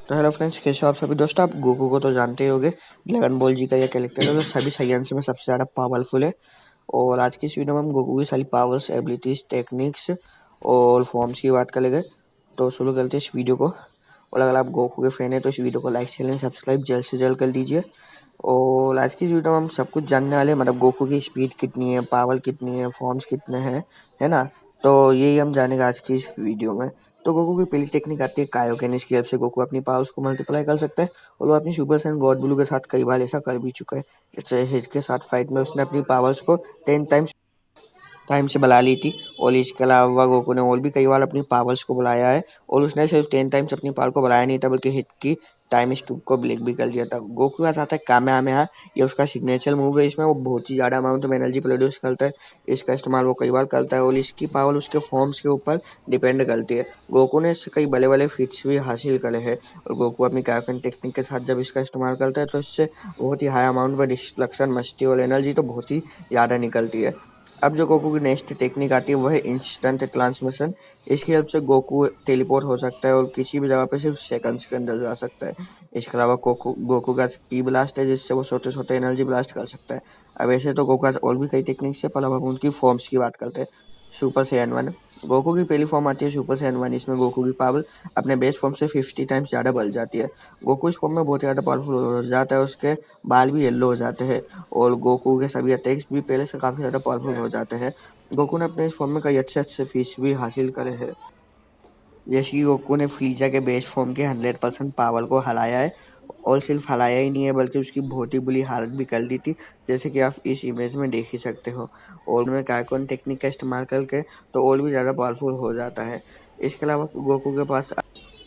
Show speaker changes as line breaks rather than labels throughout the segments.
तो hello friends, कैसे हो आप सभी दोस्तों। आप गोकू को तो जानते ही होंगे। ड्रैगन बॉल जी का ये कैरेक्टर है जो सभी साइंस में सबसे ज़्यादा पावरफुल है। और आज की इस वीडियो में हम गोकू की सारी पावर्स, एबिलिटीज, टेक्निक्स और फॉर्म्स की बात करेंगे। तो शुरू करते हैं इस वीडियो को। और अगर आप गोकू के फैन हैं तो इस वीडियो को लाइक, चैनल सब्सक्राइब जल्द से जल्द कर दीजिए। और आज की इस वीडियो में हम सब कुछ जानने वाले हैं, मतलब गोकू की स्पीड कितनी है, पावर कितनी है, फॉर्म्स कितने हैं, है ना। तो यही हम जानेंगे आज की इस वीडियो में। तो गोकू की पहली टेक्निक आती है कायोकेन। इसकी हेल्प से गोकू अपनी पावर्स को मल्टीप्लाई कर सकता है। और वो अपनी सुपर सैयन गॉड ब्लू के साथ कई बार ऐसा कर भी चुका है। जैसे हिज के साथ फाइट में उसने अपनी पावर्स को 10 टाइम से बढ़ा ली थी। और इसके अलावा गोकू ने और भी कई बार अपनी पावर्स को बढ़ाया है। और उसने सिर्फ 10 टाइम्स अपनी पावर को बढ़ाया नहीं था, बल्कि हिट की टाइम स्टूप को ब्रेक भी कर दिया था। गोकू के पास आता है कामेहामेहा। ये उसका सिग्नेचर मूव है। इसमें वो बहुत ही ज़्यादा अमाउंट में एनर्जी प्रोड्यूस करता है। इसका इस्तेमाल वो कई बार करता है और इसकी पावर उसके फॉर्म्स के ऊपर डिपेंड करती है। गोकू ने इससे कई बड़े बड़े फीट्स भी हासिल करे हैं। और गोकू अपनी कायोकेन टेक्निक के साथ जब इसका इस्तेमाल करता है तो इससे बहुत ही हाई अमाउंट में डिस्ट्रक्शन, मस्ती और एनर्जी तो बहुत ही ज़्यादा निकलती है। अब जो गोकू की नेक्स्ट टेक्निक आती है वो है इंस्टेंट ट्रांसमिशन। इसकी हेल्प से गोकू टेलीपोर्ट हो सकता है और किसी भी जगह पे सिर्फ सेकंड्स के अंदर जा सकता है। इसके अलावा गोकू का की ब्लास्ट है, जिससे वो छोटे छोटे एनर्जी ब्लास्ट कर सकता है। अब ऐसे तो गोकू का और भी कई टेक्निक्स है, पर अब हम उनकी फॉर्म्स की बात करते हैं। सुपर सैयन 1 गोकू की पहली फॉर्म आती है सुपर सैयन 1। इसमें गोकू की पावर अपने बेस फॉर्म से 50 टाइम्स ज़्यादा बढ़ जाती है। गोकू इस फॉर्म में बहुत ज़्यादा पावरफुल हो जाता है। उसके बाल भी येलो हो जाते हैं और गोकू के सभी अटैक्स भी पहले से काफ़ी ज़्यादा पावरफुल हो जाते हैं। गोकू ने अपने इस फॉर्म में कई अच्छे अच्छे फीस भी हासिल करे हैं। जैसे कि गोकू ने फ्रीजा के बेस फॉर्म के 100% पावर को हराया है। और सिर्फ हराया ही नहीं है, बल्कि उसकी बहुत ही बुरी हालत भी कर दी थी, जैसे कि आप इस इमेज में देख ही सकते हो। और में कायोकेन टेक्निक का इस्तेमाल करके तो और भी ज़्यादा पावरफुल हो जाता है। इसके अलावा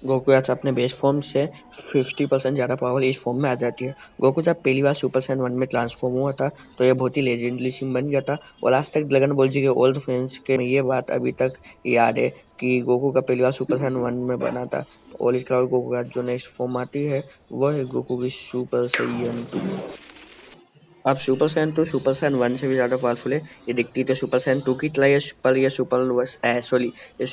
गोकू आज अपने बेस फॉर्म से 50% ज़्यादा पावर इस फॉर्म में आ जाती है। गोकू जब पहली बार सुपर सैयन 1 में ट्रांसफॉर्म हुआ था तो यह बहुत ही लेजेंडरी सीन बन गया था। और आज तक ड्रैगन बॉल जी के ओल्ड फैंस के में ये बात अभी तक याद है कि गोकू का पहली बार सुपर सैयन 1 में बना था। और इसके अलावा गोकू का जो नेक्स्ट फॉर्म आती है वह है गोकू की सुपर सैयन 2। अब सुपर सैयन 2 सुपर सैयन 1 से भी ज़्यादा पावरफुल है। ये दिखती तो सुपर सैयन 2 की तरह है, पर ये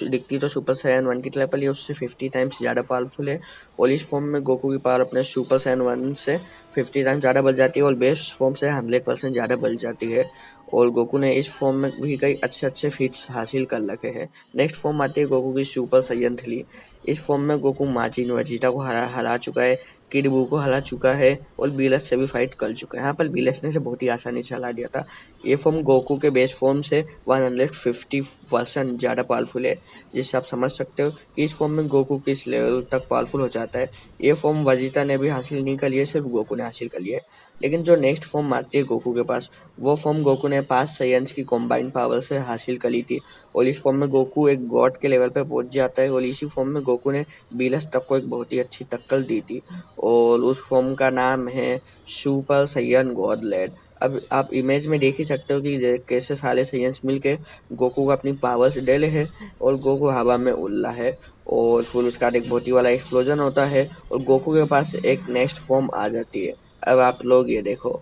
दिखती तो सुपर सैयन 1 की तरह, पर ये उससे 50 टाइम्स ज़्यादा पावरफुल है। और इस फॉर्म में गोकू की पावर अपने सुपर सैयन 1 से 50 टाइम्स ज़्यादा बढ़ जाती है और बेस फॉर्म से 100% ज़्यादा बढ़ जाती है। और गोकू ने इस फॉर्म में भी कई अच्छे अच्छे फीट्स हासिल कर रखे हैं। नेक्स्ट फॉर्म आती है गोकू की सुपर सैयन 3। इस फॉर्म में गोकू माजिन वेजिटा को हरा चुका है, किड बू को हरा चुका है और बीलस से भी फाइट कर चुका है। यहाँ पर बीलस ने से बहुत ही आसानी से हरा दिया था। ये फॉर्म गोकू के बेस फॉर्म से 150% ज़्यादा पावरफुल है, जिससे आप समझ सकते हो कि इस फॉर्म में गोकू किस लेवल तक पावरफुल हो जाता है। ये फॉर्म वजीता ने भी हासिल नहीं कर लिया, सिर्फ गोकू ने हासिल कर लिया है। लेकिन जो नेक्स्ट फॉर्म आती है गोकू के पास, वो फॉर्म गोकू ने 5 साइयन्स की कॉम्बाइंड पावर से हासिल कर ली थी। और इस फॉर्म में गोकू एक गॉड के लेवल पे पहुंच जाता है। और इसी फॉर्म में गोकू ने बीलस तक को एक बहुत ही अच्छी टक्कर दी थी। और उस फॉर्म का नाम है सुपर सैयन गॉडलेड। अब आप इमेज में देख ही सकते हो कि कैसे सारे सैयन्स मिलके गोकू को अपनी पावर्स डेले है और गोकू हवा में उड़ रहा है। और फिर उसका एक बहुत ही वाला एक्सप्लोजन होता है और गोकू के पास एक नेक्स्ट फॉर्म आ जाती है। अब आप लोग ये देखो,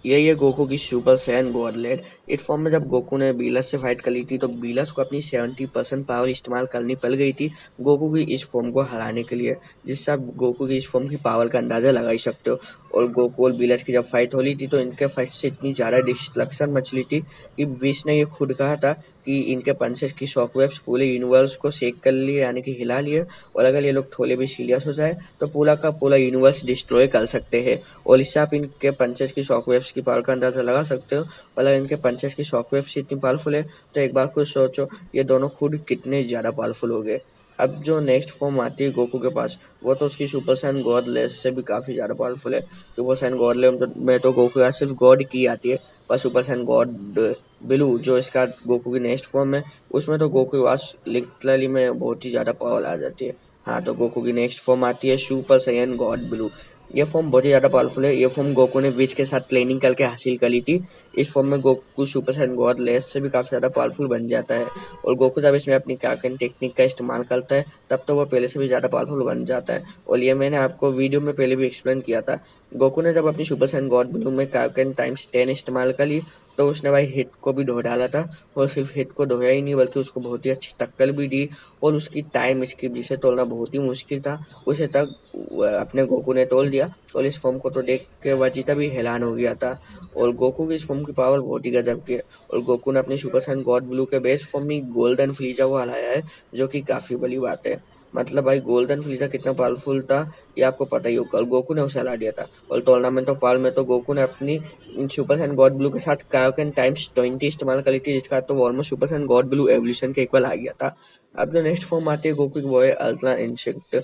यही है गोकू की सुपर सैयन गॉडलेड। इस फॉर्म में जब गोकू ने बीलस से फाइट कर ली थी तो बीलस को अपनी 70% पावर इस्तेमाल करनी पड़ गई थी गोकू की इस फॉर्म को हराने के लिए, जिससे आप गोकू की इस फॉर्म की पावर का अंदाजा लगा ही सकते हो। और गोकू और बीलस की जब फाइट हो रही थी तो इनके फाइट से इतनी ज़्यादा डिस्ट्रक्शन मचली थी कि विश ने ये खुद कहा था कि इनके पंचेस की शॉकवेव्स पूरे यूनिवर्स को शेक कर लिए, यानी कि हिला लिए। और अगर ये लोग थोड़े भी सीरियस हो जाए तो पूरा का पूरा यूनिवर्स डिस्ट्रॉय कर सकते हैं। और इससे आप इनके पंचेस की शॉकवेव्स की पावर का अंदाज़ा लगा सकते हो। और अगर इनके पंचेस की शॉकवेव्स इतनी पावरफुल है तो एक बार खुद सोचो ये दोनों खुद कितने ज़्यादा पावरफुल हो गए। अब जो नेक्स्ट फॉर्म आती है गोकू के पास, वो तो उसकी सुपर सैयन गॉडलेस से भी काफ़ी ज़्यादा पावरफुल है। सुपर सैयन गॉडलेस में तो गोकू का सिर्फ गॉड की आती है, पर सुपर सैयन गॉड ब्लू जो इसका गोकू की नेक्स्ट फॉर्म है, उसमें तो गोकू के पास लिटरली में बहुत ही ज़्यादा पावर आ जाती है। हाँ, तो गोकू की नेक्स्ट फॉर्म आती है सुपर सैयन गॉड ब्लू। ये फॉर्म बहुत ही ज़्यादा पावरफुल है। ये फॉर्म गोकू ने विच के साथ ट्रेनिंग करके हासिल कर ली थी। इस फॉर्म में Goku super Saiyan God less से भी काफ़ी ज़्यादा पावरफुल बन जाता है। और गोकू जब इसमें अपनी काकेन टेक्निक का इस्तेमाल करता है तब तो वो पहले से भी ज़्यादा पावरफुल बन जाता है। और ये मैंने आपको वीडियो में पहले भी एक्सप्लेन किया था। गोकू ने जब अपनी सुपर सैयन गॉड ब्लू में काकेन टाइम्स 10 इस्तेमाल कर ली तो उसने भाई हित को भी धो डाला था, और सिर्फ हित को धोया ही नहीं बल्कि उसको बहुत ही अच्छी टक्कर भी दी, और उसकी टाइम स्किप जिसे तोड़ना बहुत ही मुश्किल था उसे तक अपने गोकू ने तोड़ दिया। और इस फॉर्म को तो देख के वजीता भी हैरान हो गया था, और गोकू की इस फॉर्म की पावर बहुत ही गजब की है। और गोकू ने अपनी सुपर सैयन गॉड ब्लू के बेस फॉर्म में गोल्डन फ्रीजा को हराया है, जो कि काफी बड़ी बात है। मतलब भाई गोल्डन फ्रीजा कितना पावरफुल था ये आपको पता ही होगा, और गोकू ने उसे हरा दिया था। और टूर्नामेंट ऑफ पाल में तो गोकू ने अपनी सुपर सैयन गॉड ब्लू के साथ कायोकेन टाइम्स 20 इस्तेमाल करी थी, जिसका तो almost super Saiyan God blue evolution के इक्वल आ गया था। अब जो नेक्स्ट फॉर्म आती है गोकू की वो है अल्ट्रा इंस्टिंक्ट।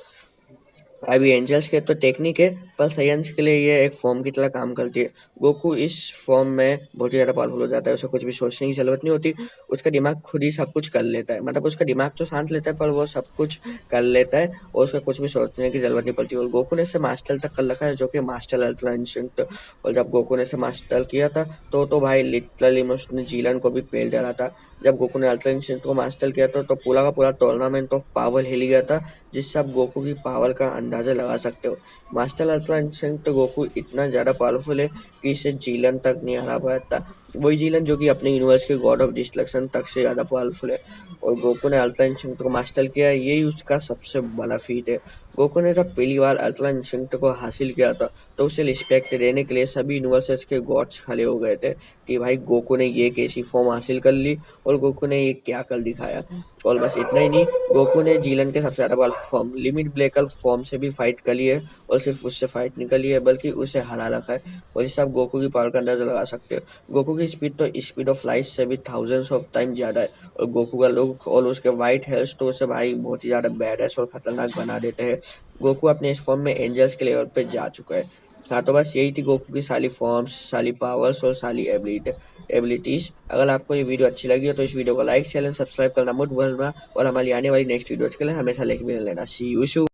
अभी एंजल्स के तो टेक्निक है, पर साइंस के लिए ये एक फॉर्म की तरह काम करती है। गोकू इस फॉर्म में बहुत ही ज़्यादा पावरफुल हो जाता है, उसे कुछ भी सोचने की जरूरत नहीं होती, उसका दिमाग खुद ही सब कुछ कर लेता है। मतलब उसका दिमाग तो शांत लेता है पर वो सब कुछ कर लेता है, और उसका कुछ भी सोचने की जरूरत नहीं पड़ती। और गोकू ने इसे मास्टर तक कर रखा है, जो कि मास्टर अल्ट्रा इंस्टिंक्ट। और जब गोकू ने इसे मास्टर किया था तो भाई लिटरली में उसने जीलन को भी पेल डाला था। जब गोकू ने अल्ट्रा इंस्टिंक्ट को मास्टर किया था तो पूरा का पूरा टूर्नामेंट ऑफ पावर हिल गया था, जिससे आप गोकू की पावर का अंदाजा लगा सकते हो। मास्टर अल्ट्रा इंस्टिंक्ट गोकू इतना ज़्यादा पावरफुल है कि इसे जीलन तक नहीं हरा पाया था, वही जीलन जो कि अपने यूनिवर्स के गॉड ऑफ डिस्ट्रक्शन तक से ज़्यादा पावरफुल है। और गोकू ने अल्ट्रा इंस्टिंक्ट को मास्टर किया, यही उसका सबसे बड़ा फीट है। गोकू ने जब पहली बार अल्ट्रा इंस्टिंक्ट को हासिल किया था तो उसे रिस्पेक्ट देने के लिए सभी यूनिवर्सेस के गॉड्स खड़े हो गए थे कि भाई गोकू ने ये कैसी फॉर्म हासिल कर ली, और गोकू ने ये क्या कर दिखाया। और बस इतना ही नहीं, गोकू ने जीलन के सबसे ज़्यादा बार फॉर्म लिमिट ब्रेकर फॉर्म से भी फाइट कर ली है, और सिर्फ उससे फाइट नहीं कर ली है बल्कि उसे हरा रखा है। और इससे आप गोकू की पावर का अंदाजा लगा सकते हो। गोकू की स्पीड तो स्पीड ऑफ लाइट से भी थाउजेंड्स ऑफ टाइम ज़्यादा है, और गोकू का लुक और उसके वाइट हेयर्स तो उसे भाई बहुत ही ज़्यादा बैडएस और खतरनाक बना देते हैं। गोकू अपने इस फॉर्म में एंजल्स के लेवल पे जा चुका है। हाँ तो बस यही थी गोकू की सारी फॉर्म्स, सारी पावर्स और सारी एबिलिटीज। अगर आपको ये वीडियो अच्छी लगी हो तो इस वीडियो को लाइक शेयर एंड सब्सक्राइब करना मत भूलना, और हमारी आने वाली नेक्स्ट वीडियोस के लिए हमेशा लाइक भी लेना। सी यू सून।